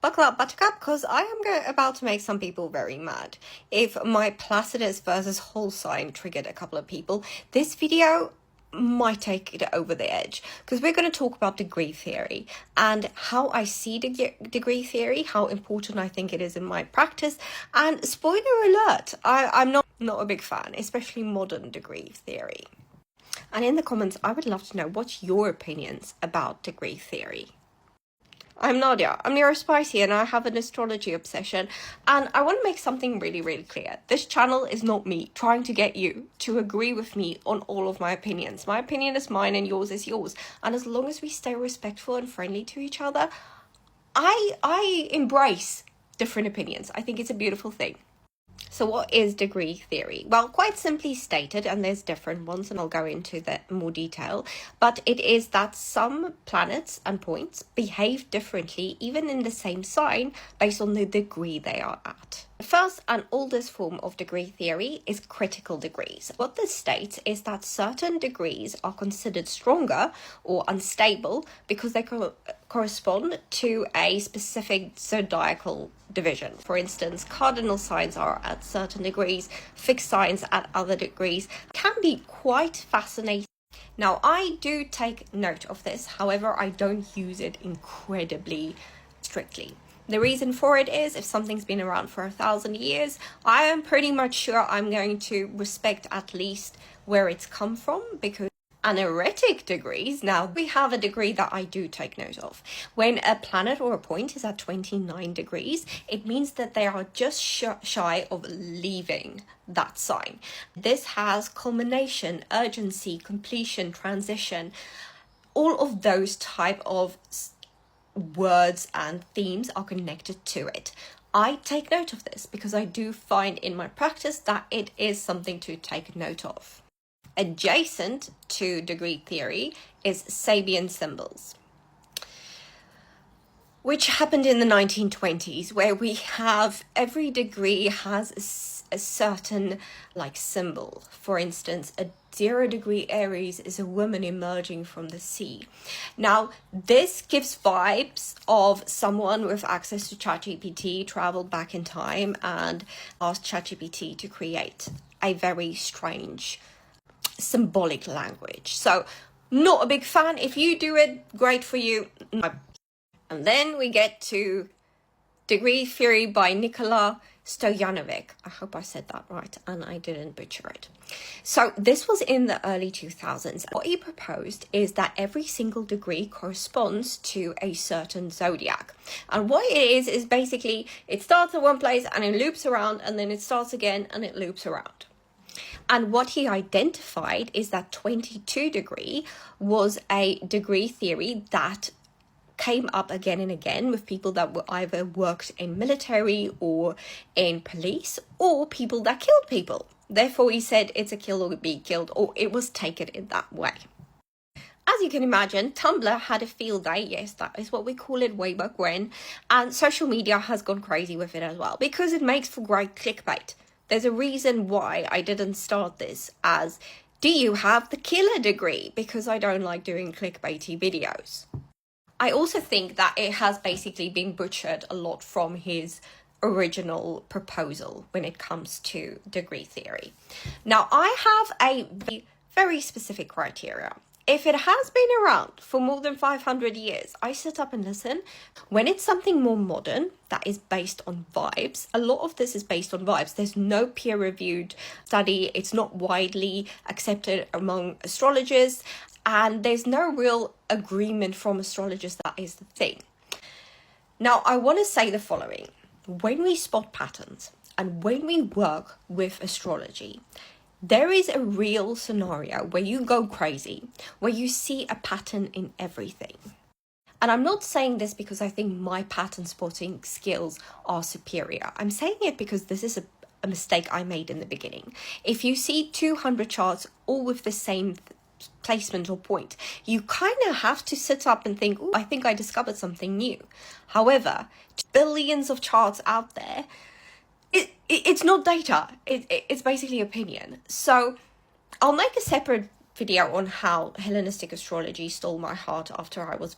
Buckle up, Buttercup, because I am about to make some people very mad. If my Placidus versus whole sign triggered a couple of people, this video might take it over the edge, because we're going to talk about degree theory and how I see degree theory, how important I think it is in my practice, and spoiler alert, I'm not a big fan, especially modern degree theory. And in the comments, I would love to know what's your opinions about degree theory. I'm Nadia, I'm Neurospicy, and I have an astrology obsession, and I want to make something really clear. This channel is not me trying to get you to agree with me on all of my opinions. My opinion is mine and yours is yours, and as long as we stay respectful and friendly to each other, I embrace different opinions. I think it's a beautiful thing. So what is degree theory? Well, quite simply stated, and there's different ones and I'll go into that in more detail, but it is that some planets and points behave differently even in the same sign based on the degree they are at. The first and oldest form of degree theory is critical degrees. What this states is that certain degrees are considered stronger or unstable because they correspond to a specific zodiacal division. For instance, cardinal signs are at certain degrees, fixed signs at other degrees. Can be quite fascinating. Now, I do take note of this, however, I don't use it incredibly strictly. The reason for it is if something's been around for 1,000 years, I am pretty much sure I'm going to respect at least where it's come from, because anaretic degrees, now we have a degree that I do take note of. When a planet or a point is at 29 degrees, it means that they are just shy of leaving that sign. This has culmination, urgency, completion, transition, all of those type of words and themes are connected to it. I take note of this because I do find in my practice that it is something to take note of. Adjacent to degree theory is Sabian symbols, which happened in the 1920s, where we have every degree has a certain symbol. For instance, a 0 degree Aries is a woman emerging from the sea. Now, this gives vibes of someone with access to ChatGPT traveled back in time and asked ChatGPT to create a very strange symbolic language. So, not a big fan. If you do it, great for you. And then we get to Degree Theory by Nikola Stojanovic. I hope I said that right and I didn't butcher it. So this was in the early 2000s. What he proposed is that every single degree corresponds to a certain zodiac. And what it is basically it starts at one place and it loops around, and then it starts again and it loops around. And what he identified is that 22 degree was a degree theory that came up again and again with people that were either worked in military or in police or people that killed people. Therefore, he said it's a kill or be killed, or it was taken in that way. As you can imagine, Tumblr had a field day. Yes, that is what we call it way back when. And social media has gone crazy with it as well because it makes for great clickbait. There's a reason why I didn't start this as, do you have the killer degree? Because I don't like doing clickbaity videos. I also think that it has basically been butchered a lot from his original proposal when it comes to degree theory. Now, I have a very specific criteria. If it has been around for more than 500 years, I sit up and listen. When it's something more modern that is based on vibes, a lot of this is based on vibes. There's no peer-reviewed study. It's not widely accepted among astrologers. And there's no real agreement from astrologers that is the thing. Now, I want to say the following. When we spot patterns and when we work with astrology, there is a real scenario where you go crazy, where you see a pattern in everything. And I'm not saying this because I think my pattern spotting skills are superior. I'm saying it because this is a mistake I made in the beginning. If you see 200 charts all with the same placement or point, you kind of have to sit up and think, oh, I think I discovered something new. However, billions of charts out there, it's not data. It's basically opinion. So I'll make a separate video on how Hellenistic astrology stole my heart after I was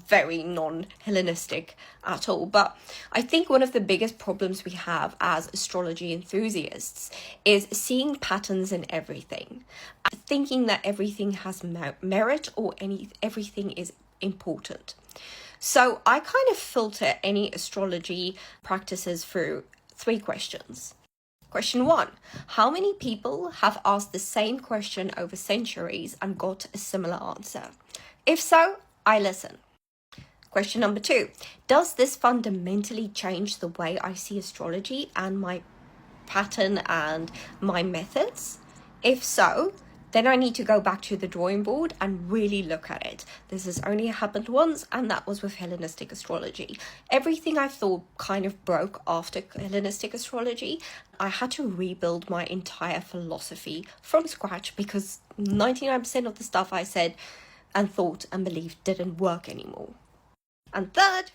very non-Hellenistic at all. But I think one of the biggest problems we have as astrology enthusiasts is seeing patterns in everything, thinking that everything has merit or everything is important. So I kind of filter any astrology practices through 3 questions. Question 1, how many people have asked the same question over centuries and got a similar answer? If so, I listen. Question number 2, does this fundamentally change the way I see astrology and my pattern and my methods? If so, then I need to go back to the drawing board and really look at it. This has only happened once, and that was with Hellenistic astrology. Everything I thought kind of broke after Hellenistic astrology. I had to rebuild my entire philosophy from scratch because 99% of the stuff I said and thought and believed didn't work anymore. And third,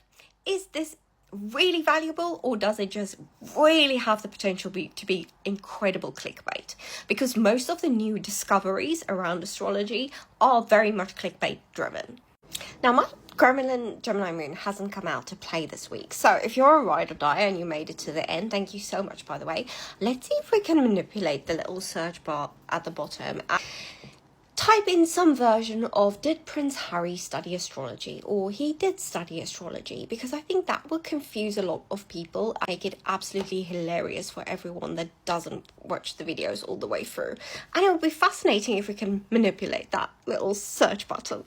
is this really valuable, or does it just really have the potential to be incredible clickbait? Because most of the new discoveries around astrology are very much clickbait driven. Now, my Gremlin Gemini moon hasn't come out to play this week, so if you're a ride or die and you made it to the end, thank you so much, by the way. Let's see if we can manipulate the little search bar at the bottom. Type in some version of did Prince Harry study astrology, or he did study astrology, because I think that will confuse a lot of people and make it absolutely hilarious for everyone that doesn't watch the videos all the way through. And it would be fascinating if we can manipulate that little search button.